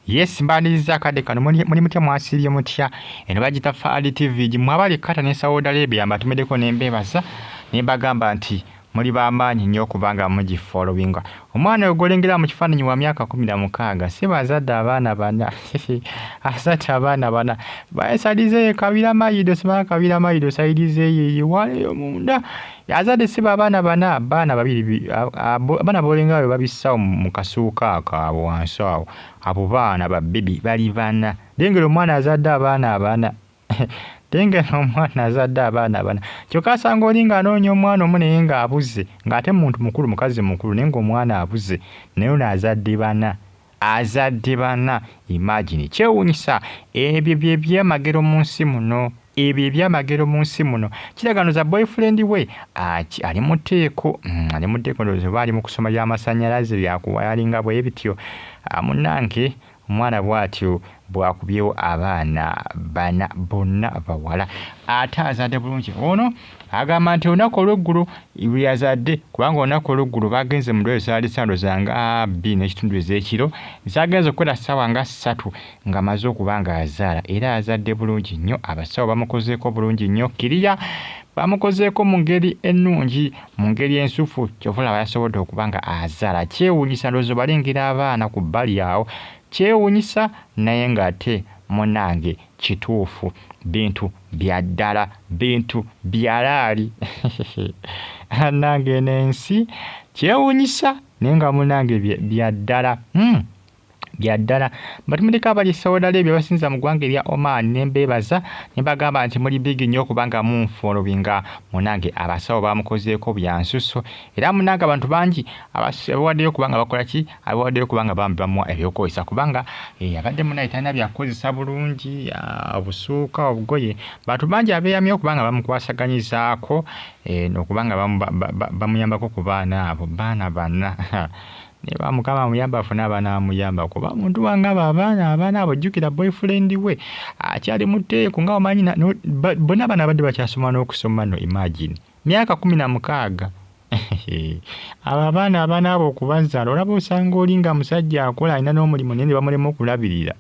Yes, mbaniriza kade kano muli mutya mwasirye mutya eno bagita Faadi TV mwabali kata ne Saudi Arabia mbatumedeko nembebaza nembagamba nti muli bamaanyi nnyo kubanga mugi followinga omwana ogolengera mu kifaananyi wa myaka 16 sibazadde abaana bana asatu abaana bana bayesalize kabira mayido sima kabira mayido saidize yeye wale munda yazadde siba abaana bana abaana babiri abaana bolenga babisa mu kasuuka akabo wansawo abo baana babibi bali bana dengero omwana azadde abaana bana Tengera omwana azadde abaana bana kyokka sanga olinga anoonya omwana omunene nga abuze ng'ate muntu mukulu mukazi mukulu naye ng'omwana abuze naye ono azadde bana imagine kyewuunyisa ebyo bye byamagero mu nsi muno ebyo ebyamagero mu nsi muno kiraganuza boyfriend we ali mu tteeko ndowooza oba ali mu kusoma by'amasannyalaze byakuwayalinga bwe bityo munnange omwana bw'atyo bwakubyewo abaana bana bonna bawala ate azadde bulungi ono agamba nti olunaku olw'eggulu yazadde kubanga olunaku olw'eggulu bagenze mu ddwaliro zaali sandozanga 2 n'ekitundu ez'ekiro zagenze okukola ssaawa nga 3 nga amaze okuba nga azaala era azadde bulungi nnyo abasawo bamukozeeko bulungi nnyo kiriya bamukozeeko mu ngeri ennungi mu ngeri ensufu kyovulaba yasobodde okuba nga azaala kyewuunyisa ndowooza balengera abaana ku bbali awo kyewuunyisa naye ng'ate munange kituufu bintu bya ddala bintu byalaali nange n'ensi kyewuunyisa naye nga munange bya ddala byaddala batumulika abali Saudi Arabia basinza mu ggwanga erya Oman nembebaza nembagamba nti muli bigi nnyo kubanga munfolowinga munange abasawo bamukozeeko byansuso era munange abantu bangi abawaddeyo kubanga bakola ki abawaddeyo kubanga bambi bamuwa ebyokozesa kubanga abadde munaye talina byakozesa bulungi obusuuka obugoye bantu bangi abeeyamye okubanga bamukwasaganyizaako n'okubanga bamuyambako ku baana abo baana bana Neba mukama amuyamba afuna abaana amuyamba kuba muntu wange abaana abo jjukira boyfriend we akyali muteeko nga omanyi bonna abaana badde bakyasoma n'okusoma no imagine myaka 16 abaana abo okubazaala olaba osanga olinga musajja akola alina n'omulimu naye ne bamulema okulabirira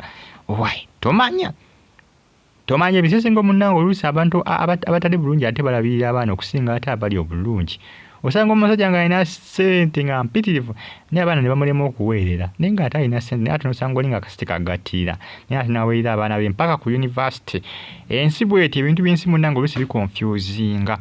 tomanya ebisesenga omunnange oluusi abantu abatali bulungi ate balabirira abaana okusinga ate abali obulungi osanga omusajja nga alina ssente nga mpitirivu naye abaana ne bamulema okuweerera naye ng'ate alina ssente naye ate nosanga olinga akasente kagattira naye ate naweerera abaana be mpaka ku university ensi bweti ebintu by'ensi munnange oluusi bikonfuzinga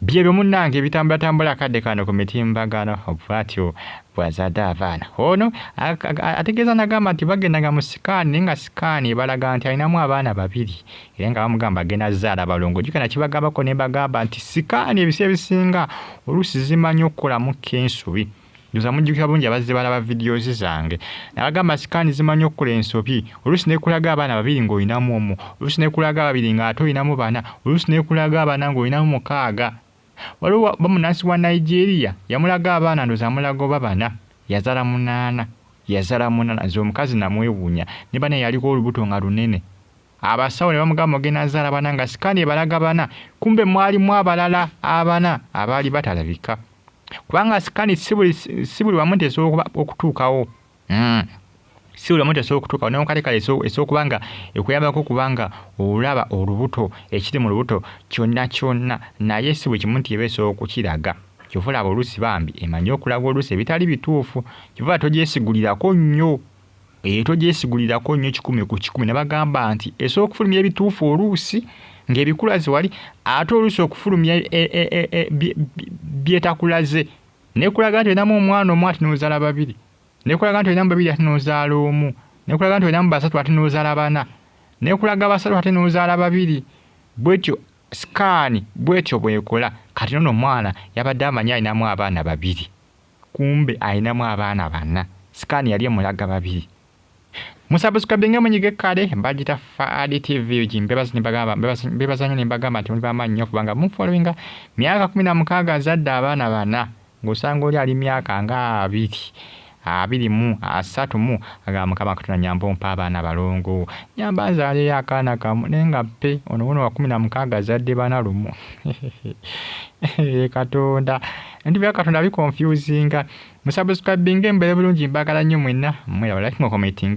byebyo munnange ebitambula akadde kano ku mitimbagano bwatyo bwazadde abaana ono ategeeza nagamba nti bagendanga mu sikaani naye nga sikaani balaga nti alinamu abaana babiri era nga bamugamba agenda zaala balongo jukana kibagambako ne bagamba nti sikaani ebisi ebisinga oluusi zimanyi okukolamu kensubi ndoza mujjukira bulungi abazze balaba videos zange nabagamba sikaani zimanyi okukola ensobi oluusi nekulaga abaana babiri ng'olinamu omu oluusi nekulaga babiri ng'ate olinamu bana oluusi nekulaga abaana ng'olinamu 6 waliwo bamunansi wa Nigeria yamulaga abaana ndoza amulaga oba bana yazala 8 nze omukazi namwewuunya ne bana yaliko olubuto nga lunene abasawo ne bamugamba ogenda zaala bana nga sikaani ebalaga bana kumbe mwalimu abalala abana abaali batalabika kubanga sikaani si buli wamu tesobola okutuukawo si buli wamu tesobola okutuukawo naye kale esobola kubanga ekuyambako kubanga olaba olubuto ekiri mu lubuto kyonna naye si buli kimu nti eba esobola okukiraga kyova olaba oluusi bambi emanyi okulaga oluusi ebitali bituufu kyova togyesigulirako nnyo togyesigulirako nnyo 100 ku 100 ne bagamba nti esobola okufulumya ebituufu oluusi ng'ebikulaze wali ate oluusi okufulumya byetakulaze nekulaga nti olinamu omwana omu ati n'ozaala babiri nekulaga nti olinamu babiri ate n'ozaala omu nekulaga nti olinamu basatu ate n'ozaala bana nekulaga basatu ate n'ozaala babiri bwetyo sikaani bwetyo bwekola kati nono omwana yabadde amanyi alinamu abaana babiri kumbe alinamu abaana bana sikaani yali emulaga babiri musabusikabe ng'emunyige kale mbagita Faadi TV mbebaza nnyo ne mbagamba nti muli bamaanyi nnyo kubanga munfolowinga myaka 16 azadde abaana bana ng'osanga oli ali myaka nga 23 agamba mukama Katonda nyamba ompa abaana balongo nyamba nzaaleyo akaana kamu naye nga pe ono wa 16 azadde bana lumu Katonda ebintu bya Katonda bikonfuzinga musabusikabe ng'embere bulungi mbagala nnyo mwenna mwera like mu commenting